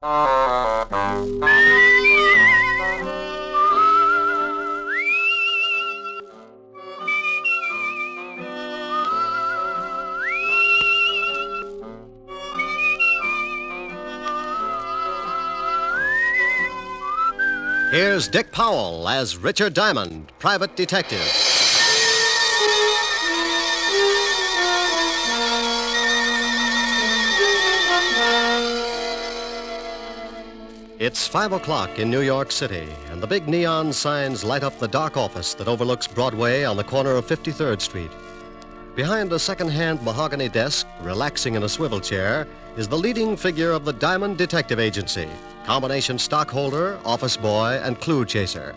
Here's Dick Powell as Richard Diamond, private detective. It's 5 o'clock in New York City, and the big neon signs light up the dark office that overlooks Broadway on the corner of 53rd Street. Behind a second-hand mahogany desk, relaxing in a swivel chair, is the leading figure of the Diamond Detective Agency, combination stockholder, office boy, and clue chaser.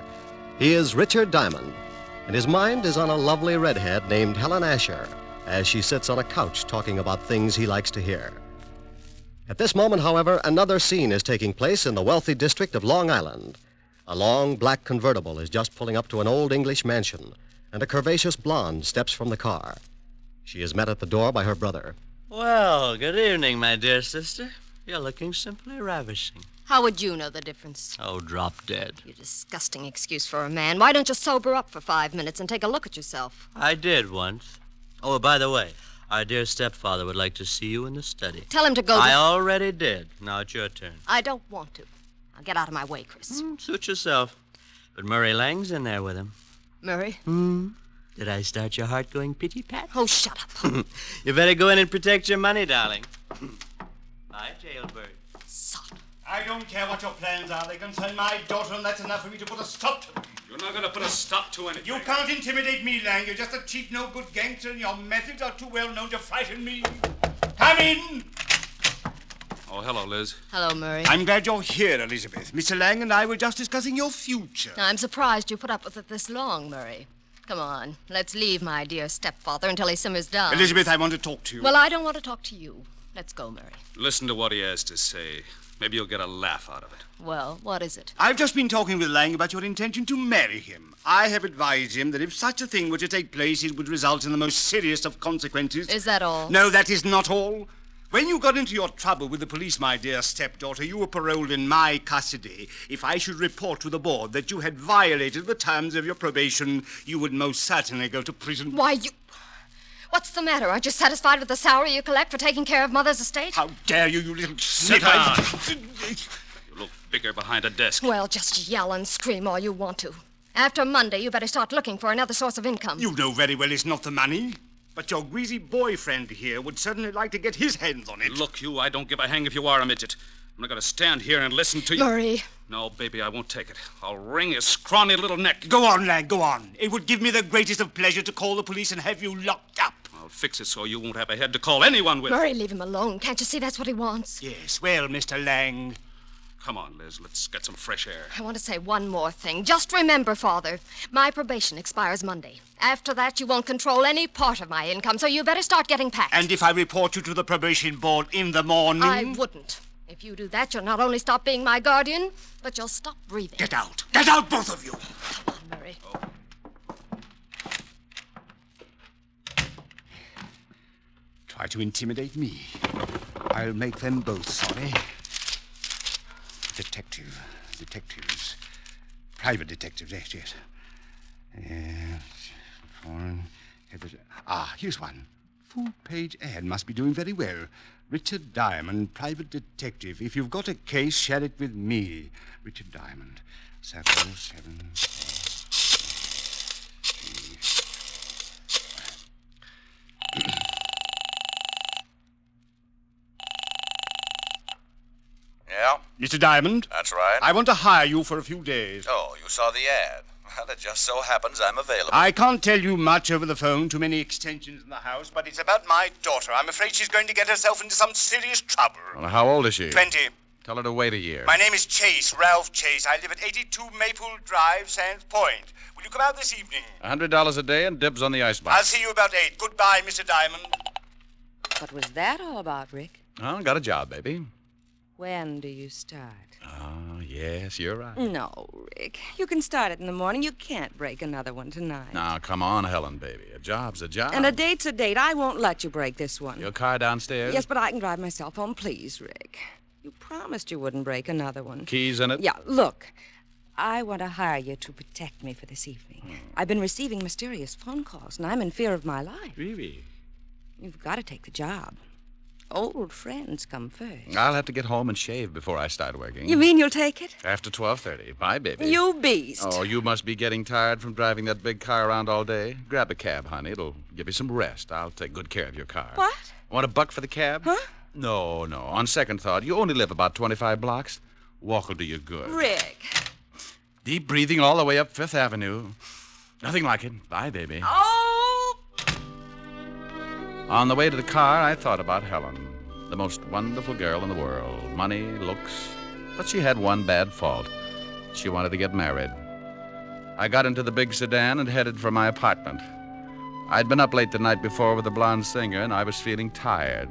He is Richard Diamond, and his mind is on a lovely redhead named Helen Asher as she sits on a couch talking about things he likes to hear. At this moment, however, another scene is taking place in the wealthy district of Long Island. A long black convertible is just pulling up to an old English mansion, and a curvaceous blonde steps from the car. She is met at the door by her brother. Well, good evening, my dear sister. You're looking simply ravishing. How would you know the difference? Oh, drop dead. You disgusting excuse for a man. Why don't you sober up for 5 minutes and take a look at yourself? I did once. Oh, by the way, our dear stepfather would like to see you in the study. Tell him to go. I already did. Now it's your turn. I don't want to. Now get out of my way, Chris. Suit yourself. But Murray Lang's in there with him. Murray? Did I start your heart going pitty-pat? Oh, shut up. You better go in and protect your money, darling. Bye, jailbird. Son. I don't care what your plans are. They concern my daughter, and that's enough for me to put a stop to them. You're not going to put a stop to anything. You can't intimidate me, Lang. You're just a cheap, no-good gangster, and your methods are too well known to frighten me. Come in! Oh, hello, Liz. Hello, Murray. I'm glad you're here, Elizabeth. Mr. Lang and I were just discussing your future. I'm surprised you put up with it this long, Murray. Come on, let's leave my dear stepfather until he simmers down. Elizabeth, I want to talk to you. Well, I don't want to talk to you. Let's go, Murray. Listen to what he has to say. Maybe you'll get a laugh out of it. Well, what is it? I've just been talking with Lang about your intention to marry him. I have advised him that if such a thing were to take place, it would result in the most serious of consequences. Is that all? No, that is not all. When you got into your trouble with the police, my dear stepdaughter, you were paroled in my custody. If I should report to the board that you had violated the terms of your probation, you would most certainly go to prison. Why, you... What's the matter? Aren't you satisfied with the salary you collect for taking care of Mother's estate? How dare you, you little Sit snipper! down. You look bigger behind a desk. Well, just yell and scream all you want to. After Monday, you better start looking for another source of income. You know very well it's not the money. But your greasy boyfriend here would certainly like to get his hands on it. Look, you, I don't give a hang if you are a midget. I'm not going to stand here and listen to you. Murray. No, baby, I won't take it. I'll wring his scrawny little neck. Go on, lad, go on. It would give me the greatest of pleasure to call the police and have you locked up. I'll fix it so you won't have a head to call anyone with. Murray, leave him alone. Can't you see that's what he wants? Yes, well, Mr. Lang. Come on, Liz, let's get some fresh air. I want to say one more thing. Just remember, Father, my probation expires Monday. After that, you won't control any part of my income, so you better start getting packed. And if I report you to the probation board in the morning? I wouldn't. If you do that, you'll not only stop being my guardian, but you'll stop breathing. Get out. Get out, both of you. Come on, Murray. Try to intimidate me. I'll make them both sorry. Detectives. Private detectives, yes. Foreign. Here's one. Full-page ad must be doing very well. Richard Diamond, private detective. If you've got a case, share it with me. Richard Diamond. 7. Yeah? Mr. Diamond? That's right. I want to hire you for a few days. Oh, you saw the ad. Well, it just so happens I'm available. I can't tell you much over the phone, too many extensions in the house, but it's about my daughter. I'm afraid she's going to get herself into some serious trouble. Well, how old is she? 20. Tell her to wait a year. My name is Chase, Ralph Chase. I live at 82 Maple Drive, Sands Point. Will you come out this evening? $100 a day and dibs on the icebox. I'll see you about 8. Goodbye, Mr. Diamond. What was that all about, Rick? Oh, got a job, baby. When do you start? Oh, yes, you're right. No, Rick. You can start it in the morning. You can't break another one tonight. Now, come on, Helen, baby. A job's a job. And a date's a date. I won't let you break this one. Your car downstairs? Yes, but I can drive myself home. Please, Rick. You promised you wouldn't break another one. Keys in it? Yeah, look. I want to hire you to protect me for this evening. I've been receiving mysterious phone calls, and I'm in fear of my life. Really? You've got to take the job. Old friends come first. I'll have to get home and shave before I start working. You mean you'll take it? After 12:30. Bye, baby. You beast. Oh, you must be getting tired from driving that big car around all day. Grab a cab, honey. It'll give you some rest. I'll take good care of your car. What? Want $1 for the cab? Huh? No. On second thought, you only live about 25 blocks. Walk will do you good. Rick. Deep breathing all the way up Fifth Avenue. Nothing like it. Bye, baby. Oh! On the way to the car, I thought about Helen. The most wonderful girl in the world. Money, looks. But she had one bad fault. She wanted to get married. I got into the big sedan and headed for my apartment. I'd been up late the night before with a blonde singer, and I was feeling tired.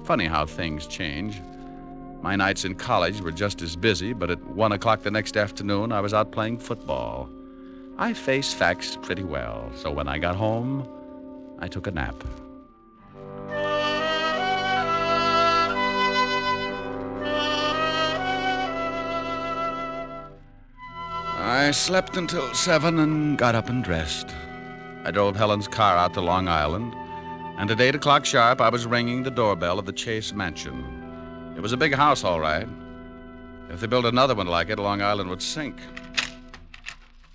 Funny how things change. My nights in college were just as busy, but at 1 o'clock the next afternoon, I was out playing football. I face facts pretty well, so when I got home, I took a nap. I slept until 7 and got up and dressed. I drove Helen's car out to Long Island, and at 8 o'clock sharp, I was ringing the doorbell of the Chase Mansion. It was a big house, all right. If they built another one like it, Long Island would sink.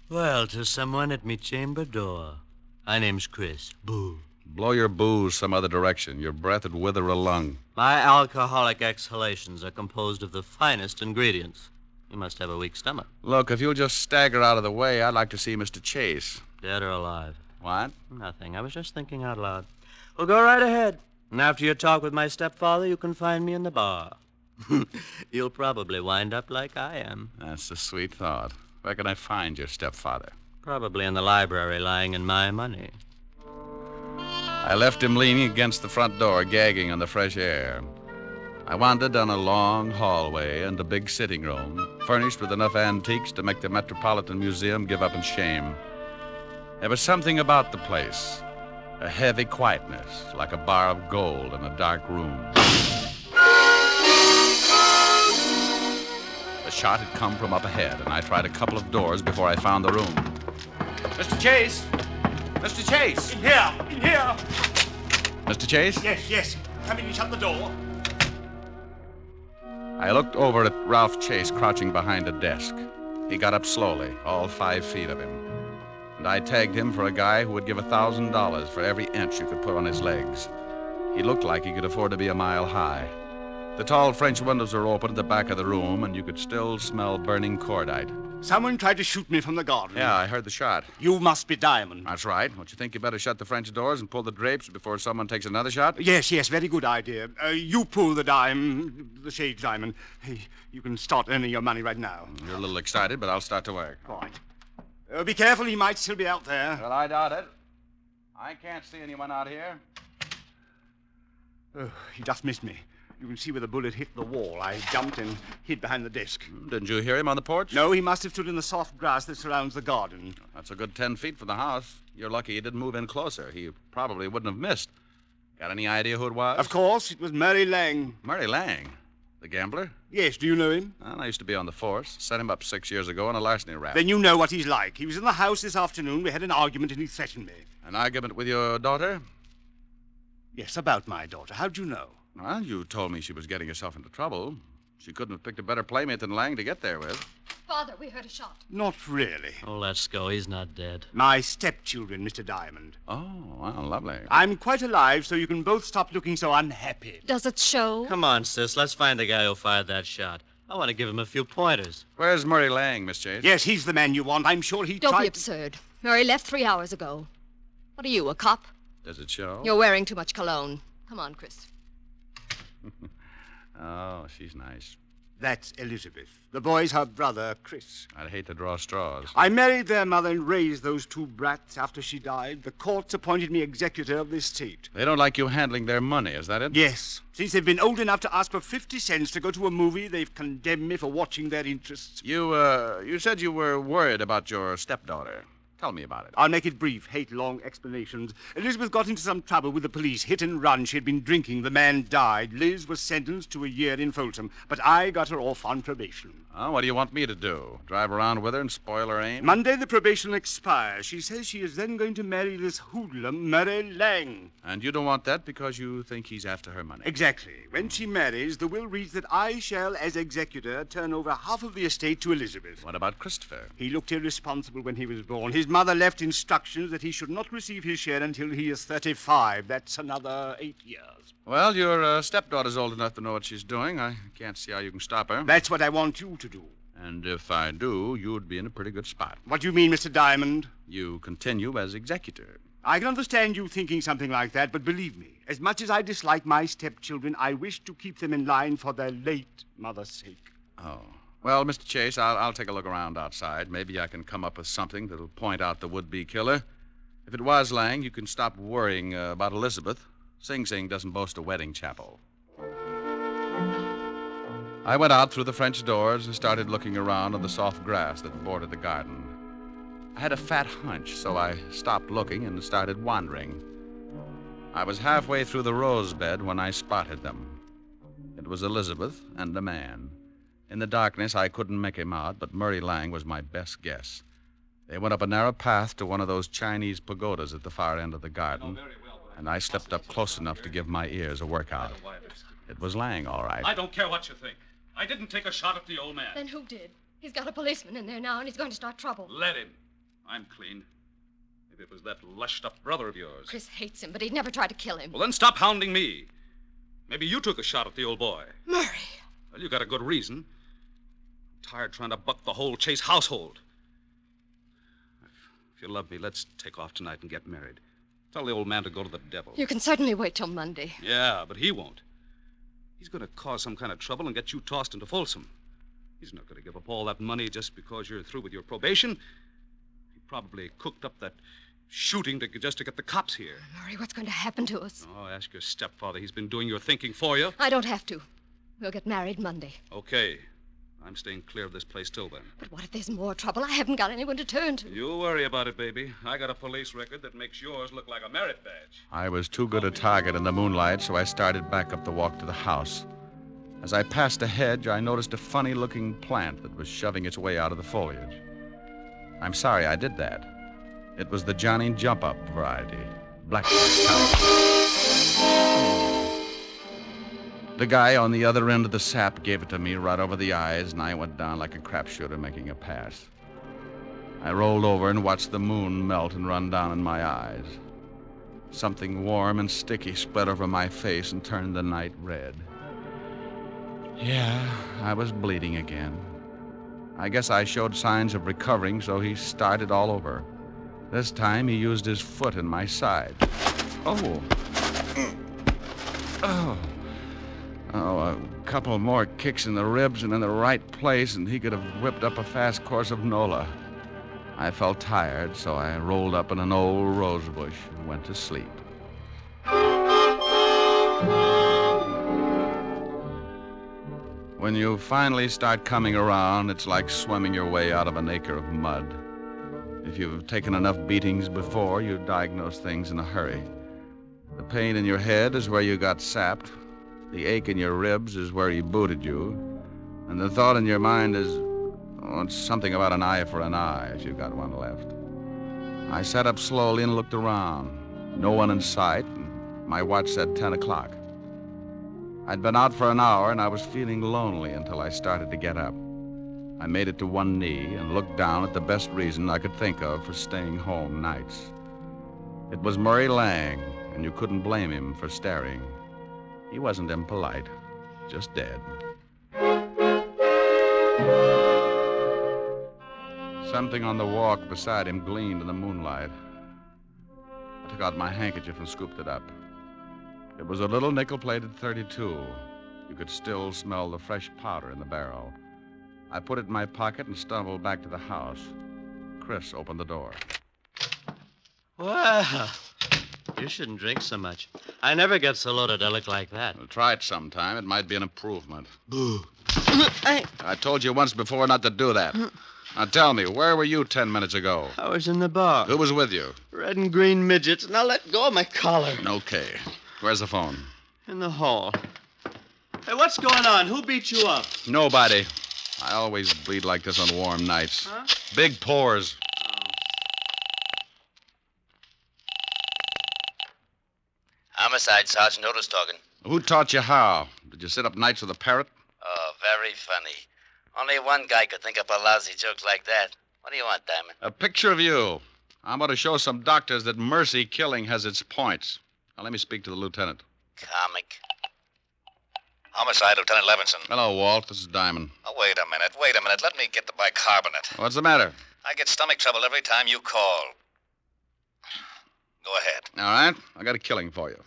Well, to someone at me chamber door. My name's Chris. Boo. Blow your booze some other direction. Your breath would wither a lung. My alcoholic exhalations are composed of the finest ingredients. You must have a weak stomach. Look, if you'll just stagger out of the way, I'd like to see Mr. Chase. Dead or alive? What? Nothing. I was just thinking out loud. Well, go right ahead. And after your talk with my stepfather, you can find me in the bar. You'll probably wind up like I am. That's a sweet thought. Where can I find your stepfather? Probably in the library, lying in my money. I left him leaning against the front door, gagging on the fresh air. I wandered down a long hallway and a big sitting room, furnished with enough antiques to make the Metropolitan Museum give up in shame. There was something about the place, a heavy quietness, like a bar of gold in a dark room. The shot had come from up ahead, and I tried a couple of doors before I found the room. Mr. Chase! Mr. Chase! In here! In here! Mr. Chase? Yes. Come in and shut the door. I looked over at Ralph Chase crouching behind a desk. He got up slowly, all 5 feet of him. And I tagged him for a guy who would give $1,000 for every inch you could put on his legs. He looked like he could afford to be a mile high. The tall French windows were open at the back of the room, and you could still smell burning cordite. Someone tried to shoot me from the garden. Yeah, I heard the shot. You must be Diamond. That's right. Don't you think you better shut the French doors and pull the drapes before someone takes another shot? Yes, very good idea. You pull the shades, Diamond. Hey, you can start earning your money right now. You're a little excited, but I'll start to work. Right. Be careful, he might still be out there. Well, I doubt it. I can't see anyone out here. Oh, he just missed me. You can see where the bullet hit the wall. I jumped and hid behind the desk. Didn't you hear him on the porch? No, he must have stood in the soft grass that surrounds the garden. That's a good 10 feet from the house. You're lucky he didn't move in closer. He probably wouldn't have missed. Got any idea who it was? Of course, it was Murray Lang. Murray Lang? The gambler? Yes, do you know him? Well, I used to be on the force. Set him up 6 years ago on a larceny rap. Then you know what he's like. He was in the house this afternoon. We had an argument and he threatened me. An argument with your daughter? Yes, about my daughter. How'd you know? Well, you told me she was getting herself into trouble. She couldn't have picked a better playmate than Lang to get there with. Father, we heard a shot. Not really. Oh, let's go. He's not dead. My stepchildren, Mr. Diamond. Oh, well, lovely. I'm quite alive, so you can both stop looking so unhappy. Does it show? Come on, sis. Let's find the guy who fired that shot. I want to give him a few pointers. Where's Murray Lang, Miss Chase? Yes, he's the man you want. I'm sure he Don't tried... be absurd. Murray left 3 hours ago. What are you, a cop? Does it show? You're wearing too much cologne. Come on, Chris. Oh, she's nice. That's Elizabeth. The boy's her brother, Chris. I'd hate to draw straws. I married their mother and raised those 2 brats after she died. The courts appointed me executor of the estate. They don't like you handling their money, is that it? Yes. Since they've been old enough to ask for 50 cents to go to a movie, they've condemned me for watching their interests. You said you were worried about your stepdaughter. Tell me about it. I'll make it brief. Hate long explanations. Elizabeth got into some trouble with the police. Hit and run. She had been drinking. The man died. Liz was sentenced to a year in Folsom. But I got her off on probation. Oh, what do you want me to do? Drive around with her and spoil her aim? Monday the probation expires. She says she is then going to marry this hoodlum, Murray Lang. And you don't want that because you think he's after her money? Exactly. When she marries, the will reads that I shall, as executor, turn over half of the estate to Elizabeth. What about Christopher? He looked irresponsible when he was born. His mother left instructions that he should not receive his share until he is 35. That's another 8 years. Well, your stepdaughter's old enough to know what she's doing. I can't see how you can stop her. That's what I want you to do. And if I do, you'd be in a pretty good spot. What do you mean, Mr. Diamond? You continue as executor. I can understand you thinking something like that, but believe me, as much as I dislike my stepchildren, I wish to keep them in line for their late mother's sake. Oh. Well, Mr. Chase, I'll take a look around outside. Maybe I can come up with something that'll point out the would-be killer. If it was Lang, you can stop worrying about Elizabeth. Sing Sing doesn't boast a wedding chapel. I went out through the French doors and started looking around on the soft grass that bordered the garden. I had a fat hunch, so I stopped looking and started wandering. I was halfway through the rose bed when I spotted them. It was Elizabeth and a man. In the darkness, I couldn't make him out, but Murray Lang was my best guess. They went up a narrow path to one of those Chinese pagodas at the far end of the garden, and I slipped up close enough to give my ears a workout. It was Lang, all right. I don't care what you think. I didn't take a shot at the old man. Then who did? He's got a policeman in there now, and he's going to start trouble. Let him. I'm clean. If it was that lushed-up brother of yours. Chris hates him, but he'd never try to kill him. Well, then stop hounding me. Maybe you took a shot at the old boy. Murray. Well, you got a good reason. I'm tired trying to buck the whole Chase household. If you love me, let's take off tonight and get married. Tell the old man to go to the devil. You can certainly wait till Monday. Yeah, but he won't. He's going to cause some kind of trouble and get you tossed into Folsom. He's not going to give up all that money just because you're through with your probation. He probably cooked up that shooting just to get the cops here. Murray, what's going to happen to us? Oh, ask your stepfather. He's been doing your thinking for you. I don't have to. We'll get married Monday. Okay. I'm staying clear of this place till then. But what if there's more trouble? I haven't got anyone to turn to. You worry about it, baby. I got a police record that makes yours look like a merit badge. I was too good a target in the moonlight, so I started back up the walk to the house. As I passed a hedge, I noticed a funny-looking plant that was shoving its way out of the foliage. I'm sorry I did that. It was the Johnny Jump-Up variety, blackjack kind. The guy on the other end of the sap gave it to me right over the eyes, and I went down like a crapshooter making a pass. I rolled over and watched the moon melt and run down in my eyes. Something warm and sticky spread over my face and turned the night red. Yeah, I was bleeding again. I guess I showed signs of recovering, so he started all over. This time he used his foot in my side. Oh, a couple more kicks in the ribs and in the right place, and he could have whipped up a fast course of Nola. I felt tired, so I rolled up in an old rose bush and went to sleep. When you finally start coming around, it's like swimming your way out of an acre of mud. If you've taken enough beatings before, you diagnose things in a hurry. The pain in your head is where you got sapped. The ache in your ribs is where he booted you. And the thought in your mind is, it's something about an eye for an eye, if you've got one left. I sat up slowly and looked around. No one in sight, and my watch said 10 o'clock. I'd been out for an hour, and I was feeling lonely until I started to get up. I made it to one knee and looked down at the best reason I could think of for staying home nights. It was Murray Lang, and you couldn't blame him for staring. He wasn't impolite, just dead. Something on the walk beside him gleamed in the moonlight. I took out my handkerchief and scooped it up. It was a little nickel-plated .32. You could still smell the fresh powder in the barrel. I put it in my pocket and stumbled back to the house. Chris opened the door. Well, you shouldn't drink so much. I never get so loaded I look like that. Well, try it sometime. It might be an improvement. Boo. I told you once before not to do that. Now tell me, where were you 10 minutes ago? I was in the bar. Who was with you? Red and green midgets. Now let go of my collar. Okay. Where's the phone? In the hall. Hey, what's going on? Who beat you up? Nobody. I always bleed like this on warm nights. Huh? Big pores. Homicide, Sergeant Otis talking. Who taught you how? Did you sit up nights with a parrot? Oh, very funny. Only one guy could think up a lousy joke like that. What do you want, Diamond? A picture of you. I'm going to show some doctors that mercy killing has its points. Now, let me speak to the lieutenant. Comic. Homicide, Lieutenant Levinson. Hello, Walt. This is Diamond. Oh, wait a minute. Let me get the bicarbonate. What's the matter? I get stomach trouble every time you call. Go ahead. All right. I got a killing for you.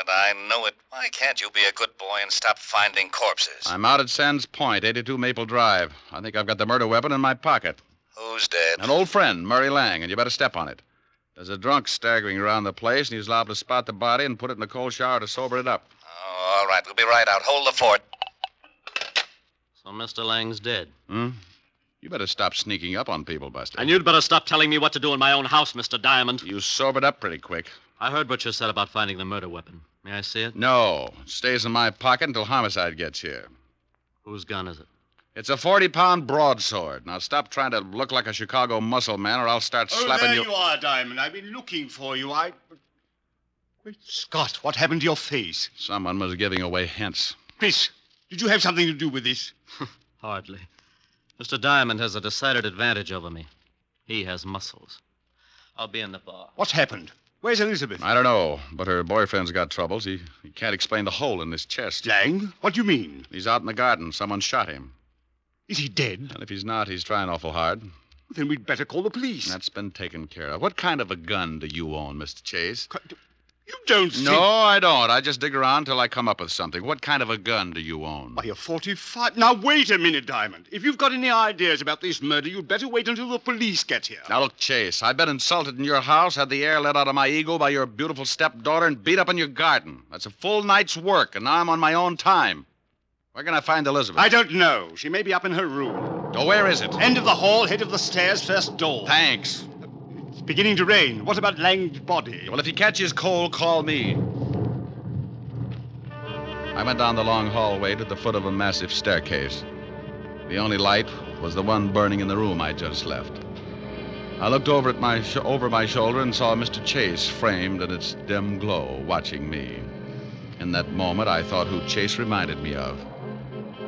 I know it. Why can't you be a good boy and stop finding corpses? I'm out at Sands Point, 82 Maple Drive. I think I've got the murder weapon in my pocket. Who's dead? An old friend, Murray Lang, and you better step on it. There's a drunk staggering around the place, and he's liable to spot the body and put it in a cold shower to sober it up. Oh, all right. We'll be right out. Hold the fort. So Mr. Lang's dead. You better stop sneaking up on people, Buster. And you'd better stop telling me what to do in my own house, Mr. Diamond. You sobered up pretty quick. I heard what you said about finding the murder weapon. May I see it? No. It stays in my pocket until homicide gets here. Whose gun is it? It's a 40-pound broadsword. Now stop trying to look like a Chicago muscle man, or I'll start slapping there you. you are, Diamond. I've been looking for you. Great Scott, what happened to your face? Someone was giving away hints. Chris, did you have something to do with this? Hardly. Mr. Diamond has a decided advantage over me. He has muscles. I'll be in the bar. What's happened? Where's Elizabeth? I don't know, but her boyfriend's got troubles. He can't explain the hole in his chest. Lang? What do you mean? He's out in the garden. Someone shot him. Is he dead? And if he's not, he's trying awful hard. Then we'd better call the police. That's been taken care of. What kind of a gun do you own, Mr. Chase? You don't think... No, I don't. I just dig around till I come up with something. What kind of a gun do you own? Why, a 45... Now, wait a minute, Diamond. If you've got any ideas about this murder, you'd better wait until the police get here. Now, look, Chase, I've been insulted in your house, had the air let out of my ego by your beautiful stepdaughter, and beat up in your garden. That's a full night's work, and now I'm on my own time. Where can I find Elizabeth? I don't know. She may be up in her room. Oh, where is it? End of the hall, head of the stairs, first door. Thanks. It's beginning to rain. What about Lang's body? Well, if he catches cold, call me. I went down the long hallway to the foot of a massive staircase. The only light was the one burning in the room I just left. I looked over at over my shoulder and saw Mr. Chase framed in its dim glow, watching me. In that moment, I thought who Chase reminded me of.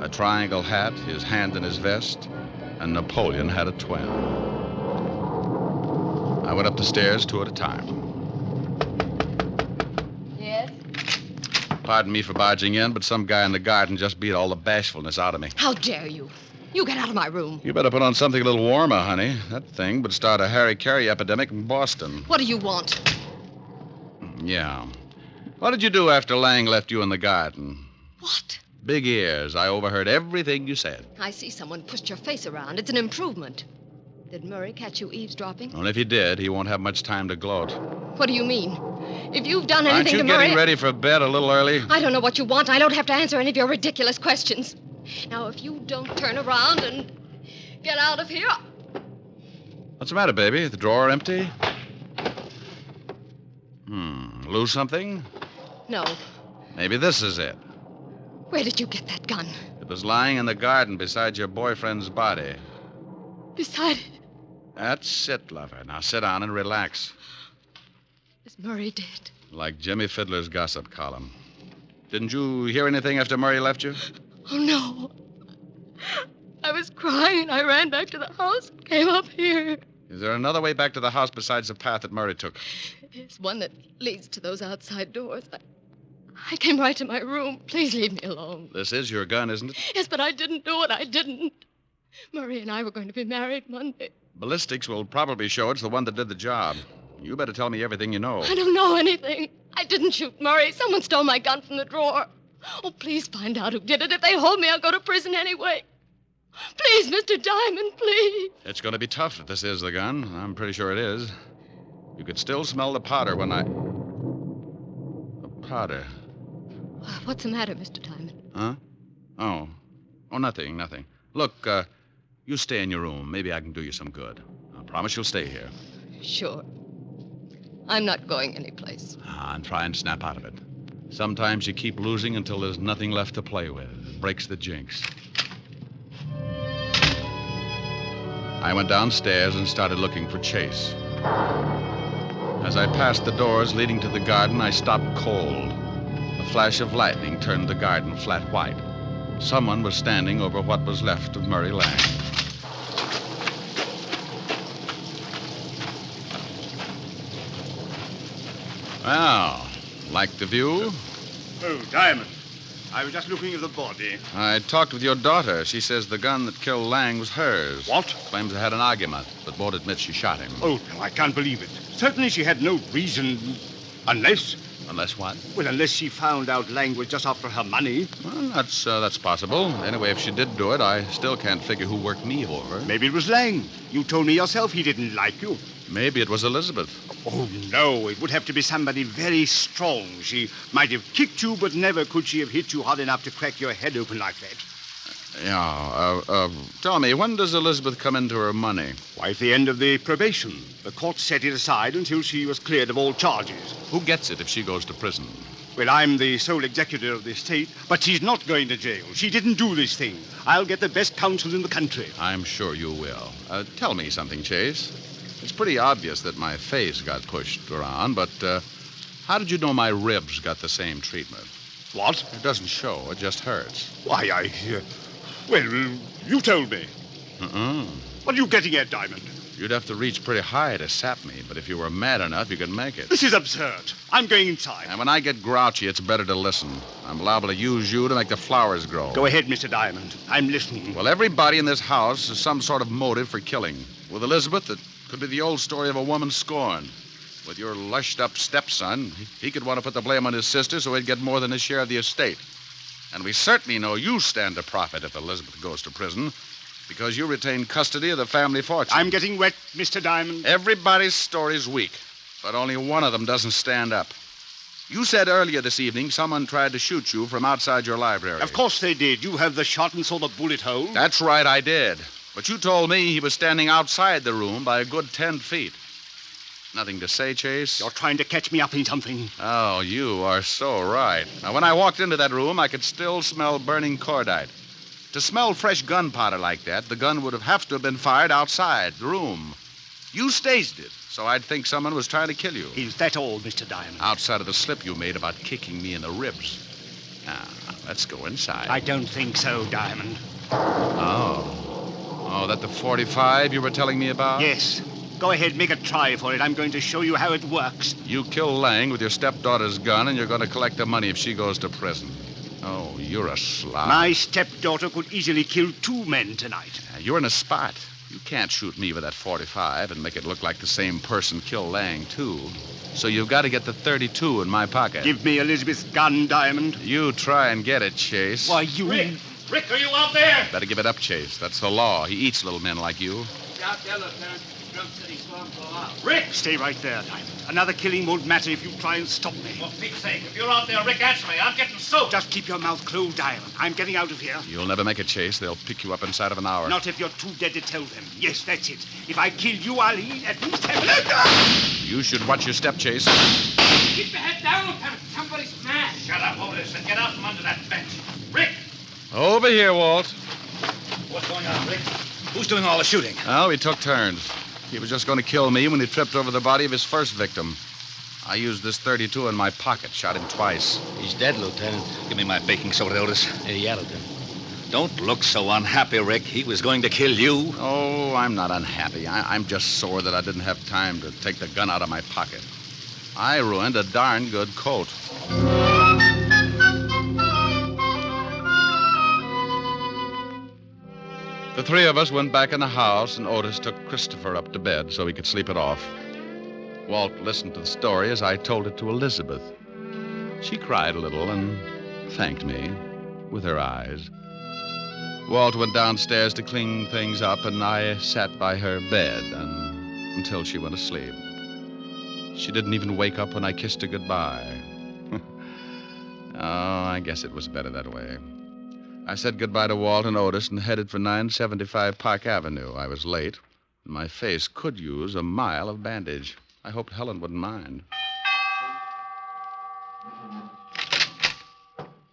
A triangle hat, his hand in his vest, and Napoleon had a twin. I went up the stairs 2 at a time. Yes? Pardon me for barging in, but some guy in the garden just beat all the bashfulness out of me. How dare you? You get out of my room. You better put on something a little warmer, honey. That thing would start a Harry Carey epidemic in Boston. What do you want? Yeah. What did you do after Lang left you in the garden? What? Big ears. I overheard everything you said. I see someone pushed your face around. It's an improvement. Did Murray catch you eavesdropping? Well, if he did, he won't have much time to gloat. What do you mean? If you've done anything Aren't you to Murray... getting ready for bed a little early? I don't know what you want. I don't have to answer any of your ridiculous questions. Now, if you don't turn around and get out of here... What's the matter, baby? The drawer empty? Lose something? No. Maybe this is it. Where did you get that gun? It was lying in the garden beside your boyfriend's body. Beside it. That's it, lover. Now sit down and relax. Is Murray dead? Like Jimmy Fiddler's gossip column. Didn't you hear anything after Murray left you? Oh, no. I was crying and I ran back to the house and came up here. Is there another way back to the house besides the path that Murray took? It's one that leads to those outside doors. I came right to my room. Please leave me alone. This is your gun, isn't it? Yes, but I didn't do it. I didn't. Murray and I were going to be married Monday. Ballistics will probably show it's the one that did the job. You better tell me everything you know. I don't know anything. I didn't shoot Murray. Someone stole my gun from the drawer. Oh, please find out who did it. If they hold me, I'll go to prison anyway. Please, Mr. Diamond, please. It's going to be tough if this is the gun. I'm pretty sure it is. You could still smell the powder when I... The powder. What's the matter, Mr. Diamond? Huh? Oh, nothing. Look, You stay in your room. Maybe I can do you some good. I promise you'll stay here. Sure. I'm not going anyplace. And try and snap out of it. Sometimes you keep losing until there's nothing left to play with. It breaks the jinx. I went downstairs and started looking for Chase. As I passed the doors leading to the garden, I stopped cold. A flash of lightning turned the garden flat white. Someone was standing over what was left of Murray Lang. Well, like the view? Oh, Diamond. I was just looking at the body. I talked with your daughter. She says the gun that killed Lang was hers. What? Claims they had an argument, but won't admit she shot him. Oh, no, I can't believe it. Certainly she had no reason. Unless... Unless what? Well, unless she found out Lang was just after her money. Well, that's possible. Anyway, if she did do it, I still can't figure who worked me over. Maybe it was Lang. You told me yourself he didn't like you. Maybe it was Elizabeth. Oh, no. It would have to be somebody very strong. She might have kicked you, but never could she have hit you hard enough to crack your head open like that. Yeah, tell me, when does Elizabeth come into her money? Why, at the end of the probation. The court set it aside until she was cleared of all charges. Who gets it if she goes to prison? Well, I'm the sole executor of the estate, but she's not going to jail. She didn't do this thing. I'll get the best counsel in the country. I'm sure you will. Tell me something, Chase. It's pretty obvious that my face got pushed around, but how did you know my ribs got the same treatment? What? It doesn't show. It just hurts. Why, well, you told me. What are you getting at, Diamond? You'd have to reach pretty high to sap me, but if you were mad enough, you could make it. This is absurd. I'm going inside. And when I get grouchy, it's better to listen. I'm liable to use you to make the flowers grow. Go ahead, Mr. Diamond. I'm listening. Well, everybody in this house has some sort of motive for killing. With Elizabeth, it could be the old story of a woman scorned. With your lushed-up stepson, he could want to put the blame on his sister so he'd get more than his share of the estate. And we certainly know you stand to profit if Elizabeth goes to prison, because you retain custody of the family fortune. I'm getting wet, Mr. Diamond. Everybody's story's weak, but only one of them doesn't stand up. You said earlier this evening someone tried to shoot you from outside your library. Of course they did. You have the shot and saw the bullet hole. That's right, I did. But you told me he was standing outside the room by a good 10 feet. Nothing to say, Chase? You're trying to catch me up in something. Oh, you are so right. Now, when I walked into that room, I could still smell burning cordite. To smell fresh gunpowder like that, the gun would have to have been fired outside the room. You staged it, so I'd think someone was trying to kill you. Is that all, Mr. Diamond? Outside of the slip you made about kicking me in the ribs. Now, let's go inside. I don't think so, Diamond. Oh, that the 45 you were telling me about? Yes. Go ahead, make a try for it. I'm going to show you how it works. You kill Lang with your stepdaughter's gun, and you're going to collect the money if she goes to prison. Oh, you're a slob. My stepdaughter could easily kill 2 men tonight. You're in a spot. You can't shoot me with that 45 and make it look like the same person killed Lang, too. So you've got to get the 32 in my pocket. Give me Elizabeth's gun, Diamond. You try and get it, Chase. Why, you... Rick, are you out there? Better give it up, Chase. That's the law. He eats little men like you. Out there, Lieutenant. Drum said he saw him go out. Rick! Stay right there, Diamond. Another killing won't matter if you try and stop me. For Pete's sake, if you're out there, Rick, answer me. I'm getting soaked. Just keep your mouth closed, Diamond. I'm getting out of here. You'll never make it, Chase. They'll pick you up inside of an hour. Not if you're too dead to tell them. Yes, that's it. If I kill you, I'll at least have... You should watch your step, Chase. Keep your head down, Lieutenant. Somebody's mad. Shut up, Otis, and get out from under that bench. Rick! Over here, Walt. What's going on, Rick? Who's doing all the shooting? Well, we took turns. He was just going to kill me when he tripped over the body of his first victim. I used this 32 in my pocket, shot him twice. He's dead, Lieutenant. Give me my baking soda, Otis. Yeah, Lieutenant. Don't look so unhappy, Rick. He was going to kill you. Oh, I'm not unhappy. I'm just sore that I didn't have time to take the gun out of my pocket. I ruined a darn good coat. The 3 of us went back in the house, and Otis took Christopher up to bed so he could sleep it off. Walt listened to the story as I told it to Elizabeth. She cried a little and thanked me with her eyes. Walt went downstairs to clean things up, and I sat by her bed until she went to sleep. She didn't even wake up when I kissed her goodbye. Oh, I guess it was better that way. I said goodbye to Walt and Otis and headed for 975 Park Avenue. I was late. My face could use a mile of bandage. I hoped Helen wouldn't mind.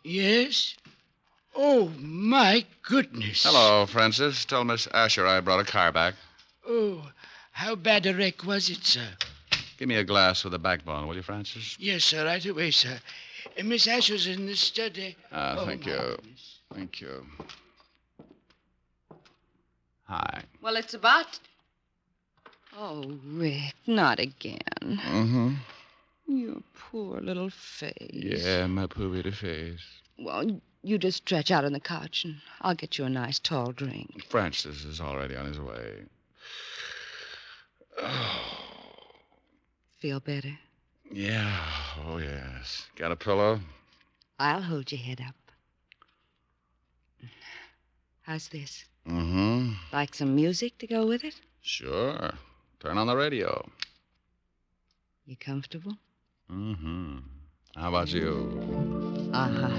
Yes? Oh, my goodness. Hello, Francis. Tell Miss Asher I brought a car back. Oh, how bad a wreck was it, sir? Give me a glass with a backbone, will you, Francis? Yes, sir, right away, sir. Miss Asher's in the study. Thank you. Goodness. Thank you. Hi. Well, it's about... Oh, Rick, not again. Mm-hmm. Your poor little face. Yeah, my poor little face. Well, you just stretch out on the couch, and I'll get you a nice tall drink. Francis is already on his way. Oh. Feel better? Yeah, oh, yes. Got a pillow? I'll hold your head up. How's this? Mm-hmm. Like some music to go with it? Sure. Turn on the radio. You comfortable? Mm-hmm. How about you? Uh-huh.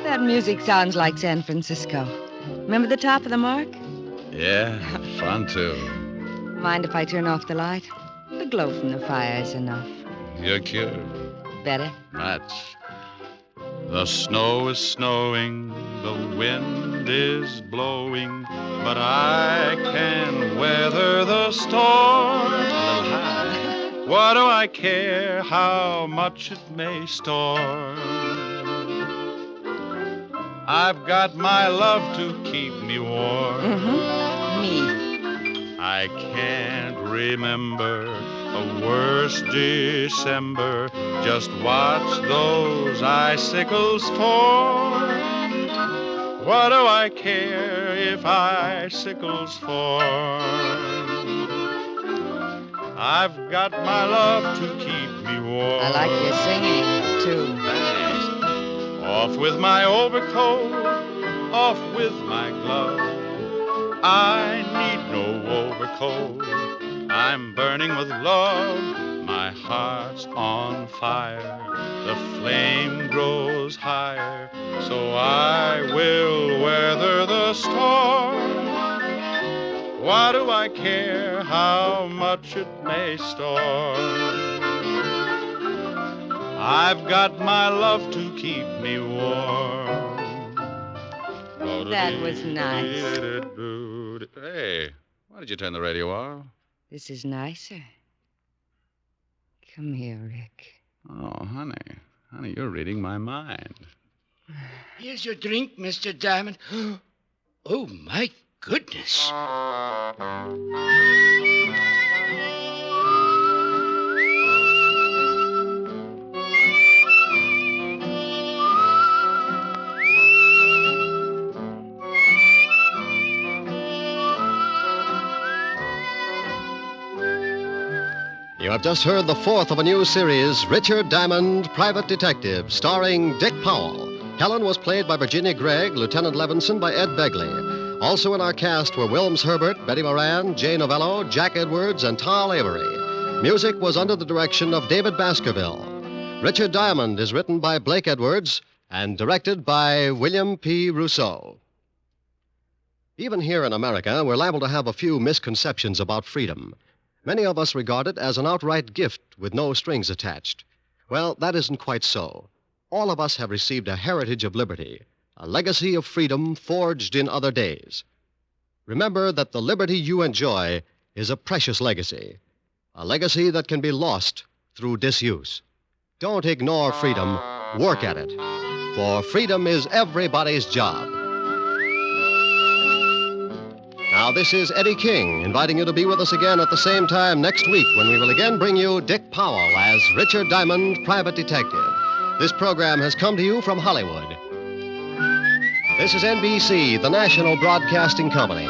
That music sounds like San Francisco. Remember the top of the mark? Yeah, fun, too. Mind if I turn off the light? The glow from the fire is enough. You're cute. Better? Much. The snow is snowing, the wind is blowing, but I can weather the storm. A little high. What do I care how much it may storm? I've got my love to keep me warm. Mm-hmm. Me. I can't remember a worse December. Just watch those icicles fall. What do I care if icicles fall? I've got my love to keep me warm. I like your singing, too. Thanks. Off with my overcoat, off with my glove. I need no overcoat. I'm burning with love. My heart's on fire. The flame grows higher. So I will weather the storm. Why do I care how much it may storm? I've got my love to keep me warm. That was nice. Hey, why did you turn the radio off? This is nicer. Come here, Rick. Oh, honey. Honey, you're reading my mind. Here's your drink, Mr. Diamond. Oh, my goodness. You have just heard the fourth of a new series, Richard Diamond, Private Detective, starring Dick Powell. Helen was played by Virginia Gregg, Lieutenant Levinson by Ed Begley. Also in our cast were Wilms Herbert, Betty Moran, Jay Novello, Jack Edwards, and Tol Avery. Music was under the direction of David Baskerville. Richard Diamond is written by Blake Edwards and directed by William P. Rousseau. Even here in America, we're liable to have a few misconceptions about freedom. Many of us regard it as an outright gift with no strings attached. Well, that isn't quite so. All of us have received a heritage of liberty, a legacy of freedom forged in other days. Remember that the liberty you enjoy is a precious legacy, a legacy that can be lost through disuse. Don't ignore freedom, work at it, for freedom is everybody's job. Now, this is Eddie King, inviting you to be with us again at the same time next week when we will again bring you Dick Powell as Richard Diamond, Private Detective. This program has come to you from Hollywood. This is NBC, the national broadcasting company.